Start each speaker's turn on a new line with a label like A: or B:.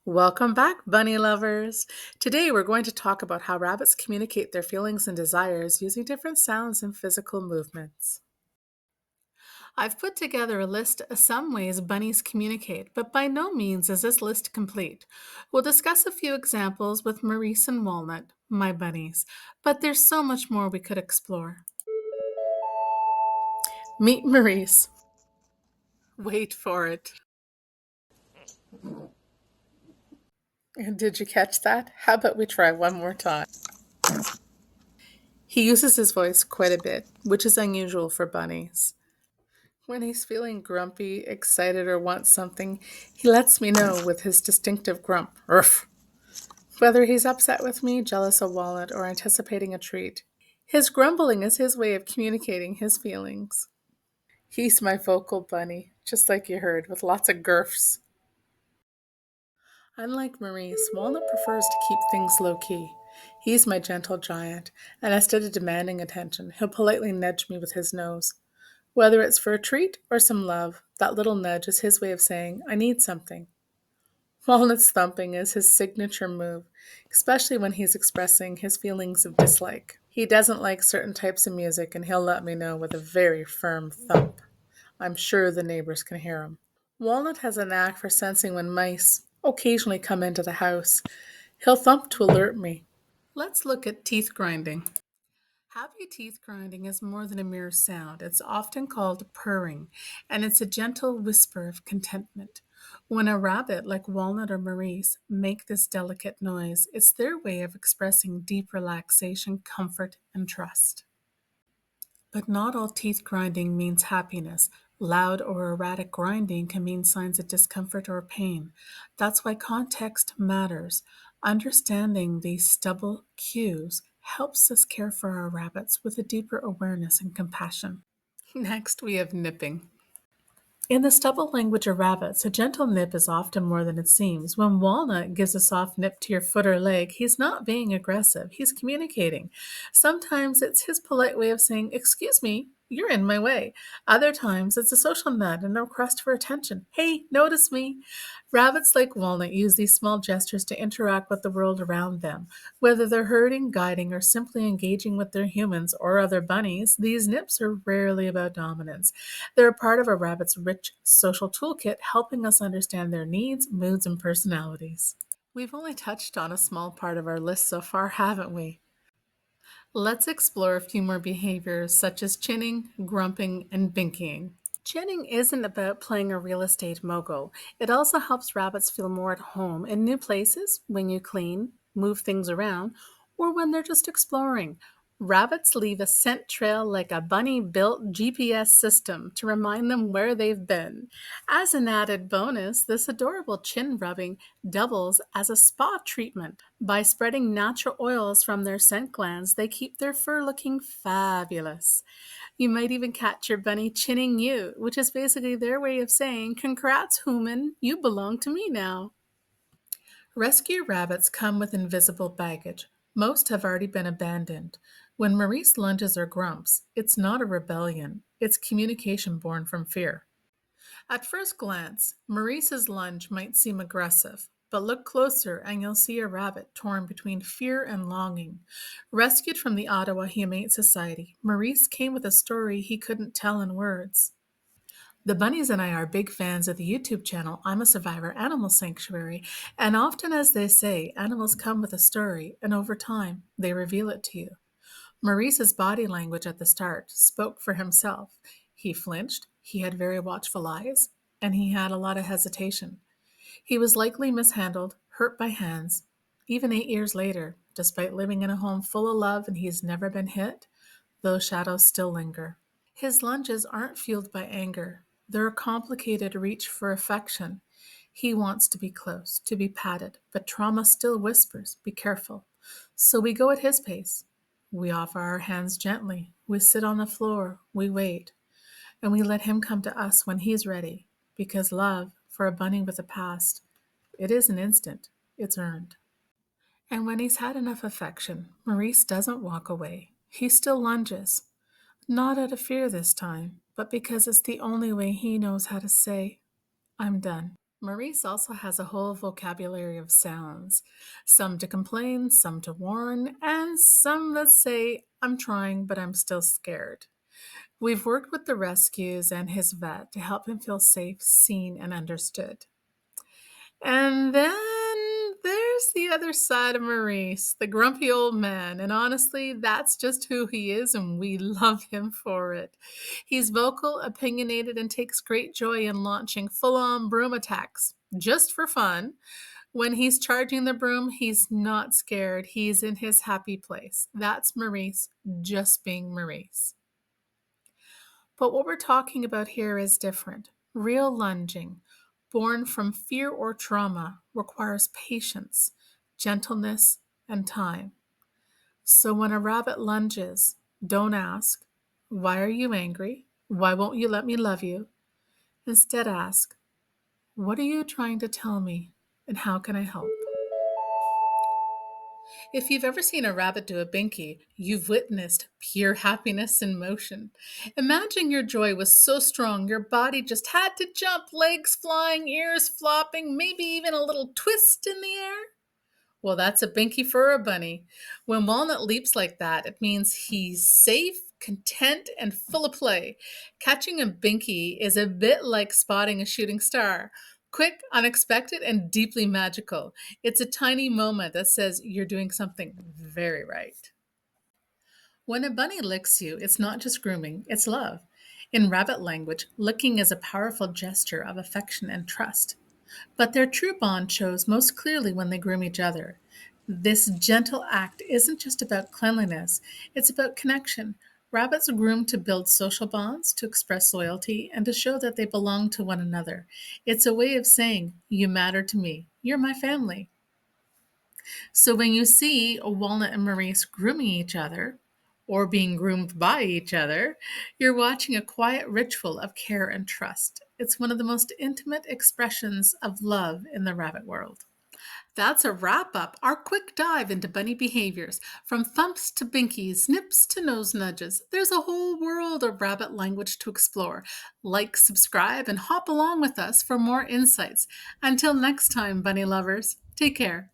A: Welcome back, bunny lovers. Today we're going to talk about how rabbits communicate their feelings and desires using different sounds and physical movements. I've put together a list of some ways bunnies communicate, but by no means is this list complete. We'll discuss a few examples with Maurice and Walnut, my bunnies, but there's so much more we could explore. Meet Maurice. Wait for it. And did you catch that? How about we try one more time? He uses his voice quite a bit, which is unusual for bunnies. When he's feeling grumpy, excited, or wants something, he lets me know with his distinctive grump. Ruff. Whether he's upset with me, jealous of Walnut, or anticipating a treat, his grumbling is his way of communicating his feelings. He's my vocal bunny, just like you heard, with lots of gurfs. Unlike Maurice, Walnut prefers to keep things low key. He's my gentle giant, and instead of demanding attention, he'll politely nudge me with his nose. Whether it's for a treat or some love, that little nudge is his way of saying, I need something. Walnut's thumping is his signature move, especially when he's expressing his feelings of dislike. He doesn't like certain types of music, and he'll let me know with a very firm thump. I'm sure the neighbors can hear him. Walnut has a knack for sensing when mice occasionally come into the house. He'll thump to alert me. Let's look at teeth grinding. Happy teeth grinding is more than a mere sound. It's often called purring, and it's a gentle whisper of contentment. When a rabbit like Walnut or Maurice make this delicate noise, it's their way of expressing deep relaxation, comfort, and trust. But not all teeth grinding means happiness. Loud or erratic grinding can mean signs of discomfort or pain. That's why context matters. Understanding these stubble cues helps us care for our rabbits with a deeper awareness and compassion. Next, we have nipping. In the stubble language of rabbits, a gentle nip is often more than it seems. When Walnut gives a soft nip to your foot or leg, he's not being aggressive, he's communicating. Sometimes it's his polite way of saying, Excuse me, you're in my way. Other times it's a social nod and a request for attention. Hey, notice me. Rabbits like Walnut use these small gestures to interact with the world around them. Whether they're herding, guiding, or simply engaging with their humans or other bunnies, these nips are rarely about dominance. They're a part of a rabbit's rich social toolkit, helping us understand their needs, moods, and personalities. We've only touched on a small part of our list so far, haven't we? Let's explore a few more behaviors such as chinning, grumping, and binkying. Chinning isn't about playing a real estate mogul. It also helps rabbits feel more at home in new places when you clean, move things around, or when they're just exploring. Rabbits leave a scent trail like a bunny built GPS system to remind them where they've been. As an added bonus, this adorable chin rubbing doubles as a spa treatment. By spreading natural oils from their scent glands, they keep their fur looking fabulous. You might even catch your bunny chinning you, which is basically their way of saying, Congrats, human, you belong to me now. Rescue rabbits come with invisible baggage. Most have already been abandoned. When Maurice lunges or grumps, it's not a rebellion, it's communication born from fear. At first glance, Maurice's lunge might seem aggressive, but look closer and you'll see a rabbit torn between fear and longing. Rescued from the Ottawa Humane Society, Maurice came with a story he couldn't tell in words. The bunnies and I are big fans of the YouTube channel I'm a Survivor Animal Sanctuary, and often, as they say, animals come with a story, and over time, they reveal it to you. Maurice's body language at the start spoke for himself. He flinched, he had very watchful eyes, and he had a lot of hesitation. He was likely mishandled, hurt by hands. Even 8 years later, despite living in a home full of love and he's never been hit, those shadows still linger. His lunges aren't fueled by anger. They're a complicated reach for affection. He wants to be close, to be patted, but trauma still whispers, be careful. So we go at his pace. We offer our hands gently. We sit on the floor. We wait. And we let him come to us when he's ready. Because love, for a bunny with a past, it isn't instant. It's earned. And when he's had enough affection, Maurice doesn't walk away. He still lunges. Not out of fear this time, but because it's the only way he knows how to say, I'm done. Maurice also has a whole vocabulary of sounds, some to complain, some to warn, and some that say, I'm trying, but I'm still scared. We've worked with the rescues and his vet to help him feel safe, seen, and understood. And then there's the other side of Maurice, the grumpy old man. And honestly, that's just who he is, and we love him for it. He's vocal, opinionated, and takes great joy in launching full on broom attacks just for fun. When he's charging the broom, he's not scared. He's in his happy place. That's Maurice just being Maurice. But what we're talking about here is different. Real lunging, born from fear or trauma, requires patience, gentleness, and time. So when a rabbit lunges, don't ask, why are you angry? Why won't you let me love you? Instead, ask, what are you trying to tell me? And how can I help? If you've ever seen a rabbit do a binky, you've witnessed pure happiness in motion. Imagine your joy was so strong your body just had to jump, legs flying, ears flopping, maybe even a little twist in the air. Well, that's a binky for a bunny. When Walnut leaps like that, it means he's safe, content, and full of play. Catching a binky is a bit like spotting a shooting star. Quick, unexpected, and deeply magical. It's a tiny moment that says you're doing something very right. When a bunny licks you, it's not just grooming, it's love. In rabbit language, licking is a powerful gesture of affection and trust. But their true bond shows most clearly when they groom each other. This gentle act isn't just about cleanliness, it's about connection. Rabbits groom to build social bonds, to express loyalty, and to show that they belong to one another. It's a way of saying, you matter to me, you're my family. So when you see a Walnut and Maurice grooming each other, or being groomed by each other, you're watching a quiet ritual of care and trust. It's one of the most intimate expressions of love in the rabbit world. That's a wrap up, our quick dive into bunny behaviors. From thumps to binkies, nips to nose nudges, there's a whole world of rabbit language to explore. Like, subscribe, and hop along with us for more insights. Until next time, bunny lovers, take care.